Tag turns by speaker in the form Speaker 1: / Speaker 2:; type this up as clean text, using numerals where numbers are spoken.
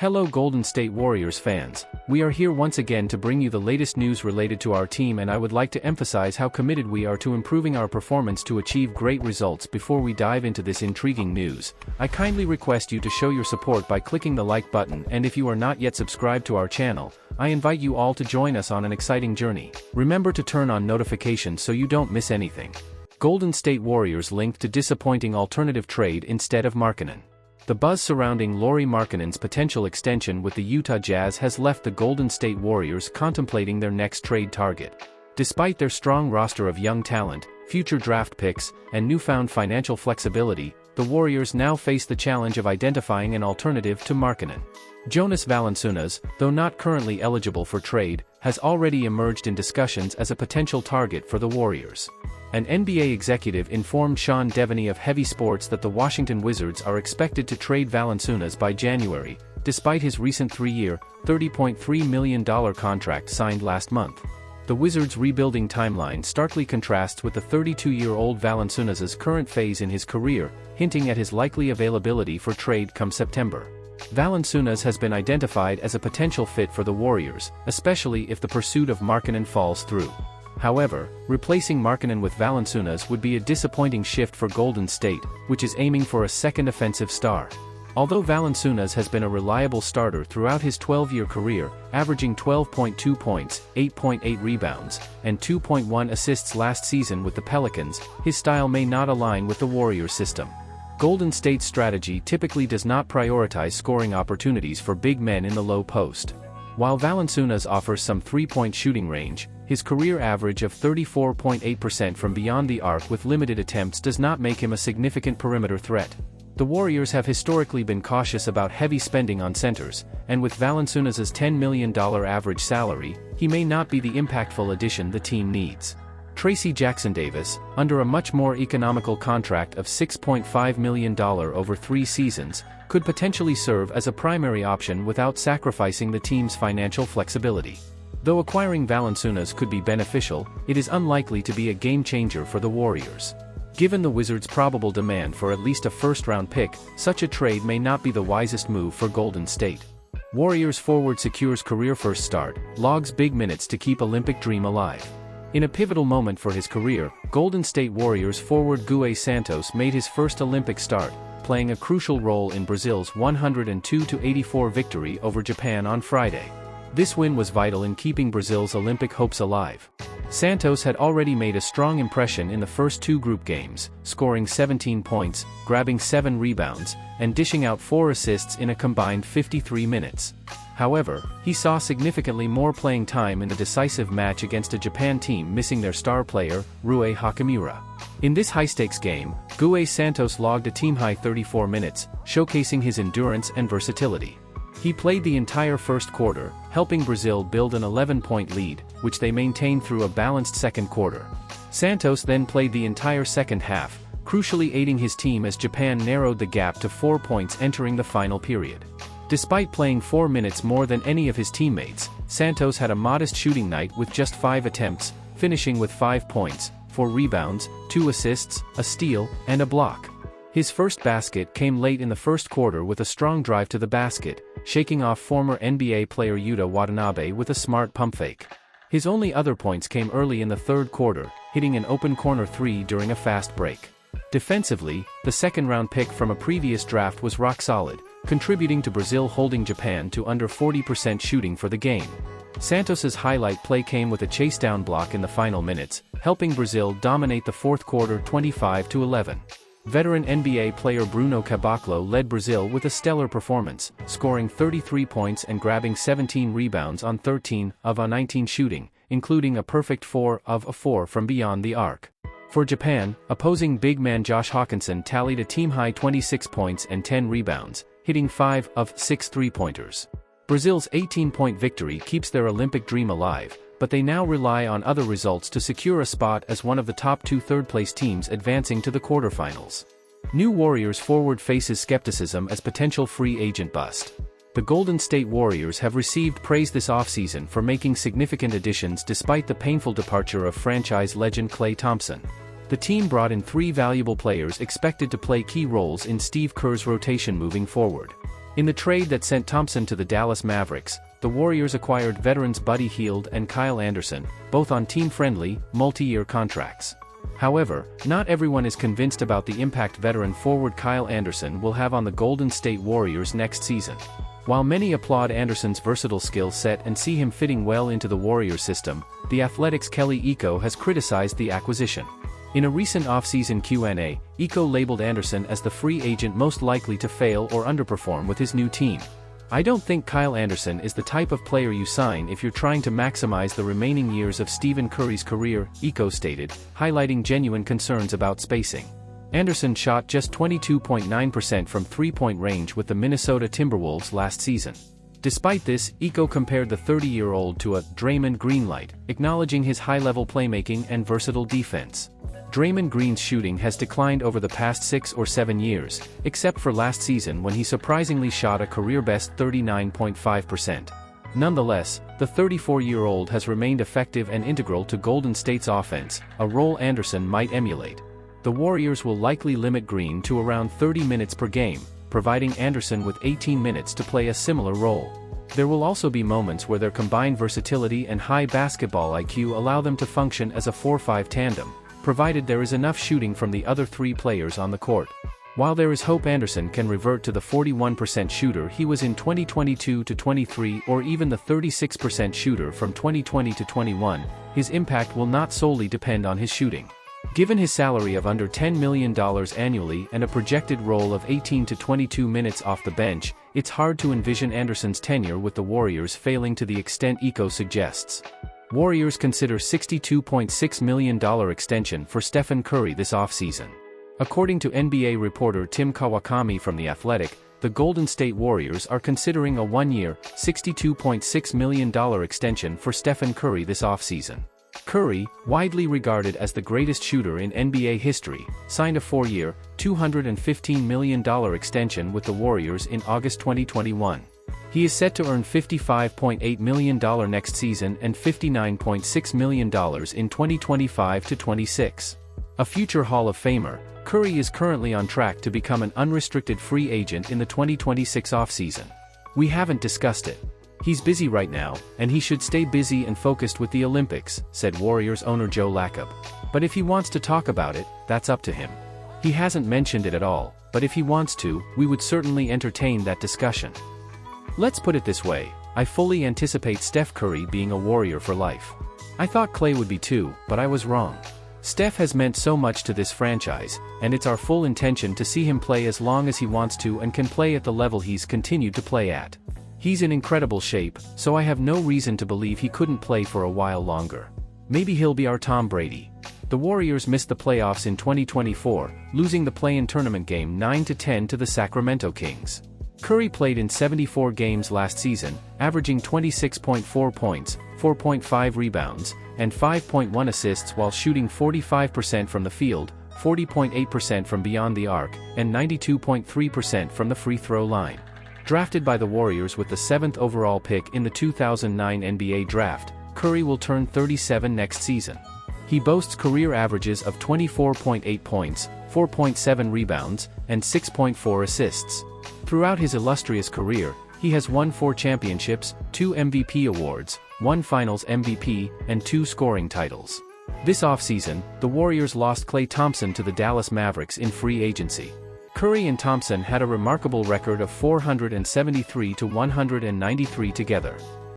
Speaker 1: Hello Golden State Warriors fans, we are here once again to bring you the latest news related to our team, and I would like to emphasize how committed we are to improving our performance to achieve great results. Before we dive into this intriguing news, I kindly request you to show your support by clicking the like button, and if you are not yet subscribed to our channel, I invite you all to join us on an exciting journey. Remember to turn on notifications so you don't miss anything. Golden State Warriors linked to disappointing alternative trade instead of Markkanen. The buzz surrounding Lauri Markkanen's potential extension with the Utah Jazz has left the Golden State Warriors contemplating their next trade target. Despite their strong roster of young talent, future draft picks, and newfound financial flexibility, the Warriors now face the challenge of identifying an alternative to Markkanen. Jonas Valanciunas, though not currently eligible for trade, has already emerged in discussions as a potential target for the Warriors. An NBA executive informed Sean Devaney of Heavy Sports that the Washington Wizards are expected to trade Valanciunas by January, despite his recent 3-year, $30.3 million contract signed last month. The Wizards' rebuilding timeline starkly contrasts with the 32-year-old Valanciunas' current phase in his career, hinting at his likely availability for trade come September. Valanciunas has been identified as a potential fit for the Warriors, especially if the pursuit of Markkanen falls through. However, replacing Markkanen with Valanciunas would be a disappointing shift for Golden State, which is aiming for a second offensive star. Although Valanciunas has been a reliable starter throughout his 12-year career, averaging 12.2 points, 8.8 rebounds, and 2.1 assists last season with the Pelicans, his style may not align with the Warriors system. Golden State's strategy typically does not prioritize scoring opportunities for big men in the low post. While Valanciunas offers some three-point shooting range, his career average of 34.8% from beyond the arc with limited attempts does not make him a significant perimeter threat. The Warriors have historically been cautious about heavy spending on centers, and with Valanciunas' $10 million average salary, he may not be the impactful addition the team needs. Tracy Jackson-Davis, under a much more economical contract of $6.5 million over 3 seasons, could potentially serve as a primary option without sacrificing the team's financial flexibility. Though acquiring Valanciunas could be beneficial, it is unlikely to be a game-changer for the Warriors. Given the Wizards' probable demand for at least a first-round pick, such a trade may not be the wisest move for Golden State. Warriors forward secures career first start, logs big minutes to keep Olympic dream alive. In a pivotal moment for his career, Golden State Warriors forward Guilherme Santos made his first Olympic start, playing a crucial role in Brazil's 102-84 victory over Japan on Friday. This win was vital in keeping Brazil's Olympic hopes alive. Santos had already made a strong impression in the first 2 group games, scoring 17 points, grabbing 7 rebounds, and dishing out 4 assists in a combined 53 minutes. However, he saw significantly more playing time in the decisive match against a Japan team missing their star player, Rui Hachimura. In this high-stakes game, Guilherme Santos logged a team-high 34 minutes, showcasing his endurance and versatility. He played the entire first quarter, helping Brazil build an 11-point lead, which they maintained through a balanced second quarter. Santos then played the entire second half, crucially aiding his team as Japan narrowed the gap to 4 points entering the final period. Despite playing 4 minutes more than any of his teammates, Santos had a modest shooting night with just 5 attempts, finishing with 5 points, 4 rebounds, 2 assists, a steal, and a block. His first basket came late in the first quarter with a strong drive to the basket, shaking off former NBA player Yuta Watanabe with a smart pump fake. His only other points came early in the third quarter, hitting an open corner 3 during a fast break. Defensively, the second-round pick from a previous draft was rock solid, contributing to Brazil holding Japan to under 40% shooting for the game. Santos's highlight play came with a chase-down block in the final minutes, helping Brazil dominate the fourth quarter 25-11. Veteran NBA player Bruno Caboclo led Brazil with a stellar performance, scoring 33 points and grabbing 17 rebounds on 13 of 19 shooting, including a perfect 4 of 4 from beyond the arc. For Japan, opposing big man Josh Hawkinson tallied a team-high 26 points and 10 rebounds, hitting 5 of 6 three-pointers. Brazil's 18-point victory keeps their Olympic dream alive, but they now rely on other results to secure a spot as one of the top 2 third-place teams advancing to the quarterfinals. New Warriors forward faces skepticism as potential free agent bust. The Golden State Warriors have received praise this offseason for making significant additions despite the painful departure of franchise legend Klay Thompson. The team brought in 3 valuable players expected to play key roles in Steve Kerr's rotation moving forward. In the trade that sent Thompson to the Dallas Mavericks, the Warriors acquired veterans Buddy Hield and Kyle Anderson, both on team-friendly, multi-year contracts. However, not everyone is convinced about the impact veteran forward Kyle Anderson will have on the Golden State Warriors next season. While many applaud Anderson's versatile skill set and see him fitting well into the Warriors system, The Athletic's Kelly Iko has criticized the acquisition. In a recent offseason Q&A, Iko labeled Anderson as the free agent most likely to fail or underperform with his new team. "I don't think Kyle Anderson is the type of player you sign if you're trying to maximize the remaining years of Stephen Curry's career," Iko stated, highlighting genuine concerns about spacing. Anderson shot just 22.9% from three-point range with the Minnesota Timberwolves last season. Despite this, Iko compared the 30-year-old to a Draymond Green-light, acknowledging his high-level playmaking and versatile defense. Draymond Green's shooting has declined over the past 6 or 7 years, except for last season when he surprisingly shot a career-best 39.5%. Nonetheless, the 34-year-old has remained effective and integral to Golden State's offense, a role Anderson might emulate. The Warriors will likely limit Green to around 30 minutes per game, providing Anderson with 18 minutes to play a similar role. There will also be moments where their combined versatility and high basketball IQ allow them to function as a 4-5 tandem, provided there is enough shooting from the other three players on the court. While there is hope Anderson can revert to the 41% shooter he was in 2022-23 or even the 36% shooter from 2020-21, his impact will not solely depend on his shooting. Given his salary of under $10 million annually and a projected role of 18 to 22 minutes off the bench, it's hard to envision Anderson's tenure with the Warriors failing to the extent Iko suggests. Warriors consider $62.6 million extension for Stephen Curry this offseason. According to NBA reporter Tim Kawakami from The Athletic, the Golden State Warriors are considering a one-year, $62.6 million extension for Stephen Curry this offseason. Curry, widely regarded as the greatest shooter in NBA history, signed a 4-year, $215 million extension with the Warriors in August 2021. He is set to earn $55.8 million next season and $59.6 million in 2025-26. A future Hall of Famer, Curry is currently on track to become an unrestricted free agent in the 2026 offseason. "We haven't discussed it. He's busy right now, and he should stay busy and focused with the Olympics," said Warriors owner Joe Lacob. "But if he wants to talk about it, that's up to him. He hasn't mentioned it at all, but if he wants to, we would certainly entertain that discussion. Let's put it this way, I fully anticipate Steph Curry being a Warrior for life. I thought Klay would be too, but I was wrong. Steph has meant so much to this franchise, and it's our full intention to see him play as long as he wants to and can play at the level he's continued to play at. He's in incredible shape, so I have no reason to believe he couldn't play for a while longer. Maybe he'll be our Tom Brady." The Warriors missed the playoffs in 2024, losing the play-in tournament game 9-10 to the Sacramento Kings. Curry played in 74 games last season, averaging 26.4 points, 4.5 rebounds, and 5.1 assists while shooting 45% from the field, 40.8% from beyond the arc, and 92.3% from the free throw line. Drafted by the Warriors with the 7th overall pick in the 2009 NBA Draft, Curry will turn 37 next season. He boasts career averages of 24.8 points, 4.7 rebounds, and 6.4 assists. Throughout his illustrious career, he has won 4 championships, 2 MVP awards, 1 Finals MVP, and 2 scoring titles. This offseason, the Warriors lost Klay Thompson to the Dallas Mavericks in free agency. Curry and Thompson had a remarkable record of 473-193 together.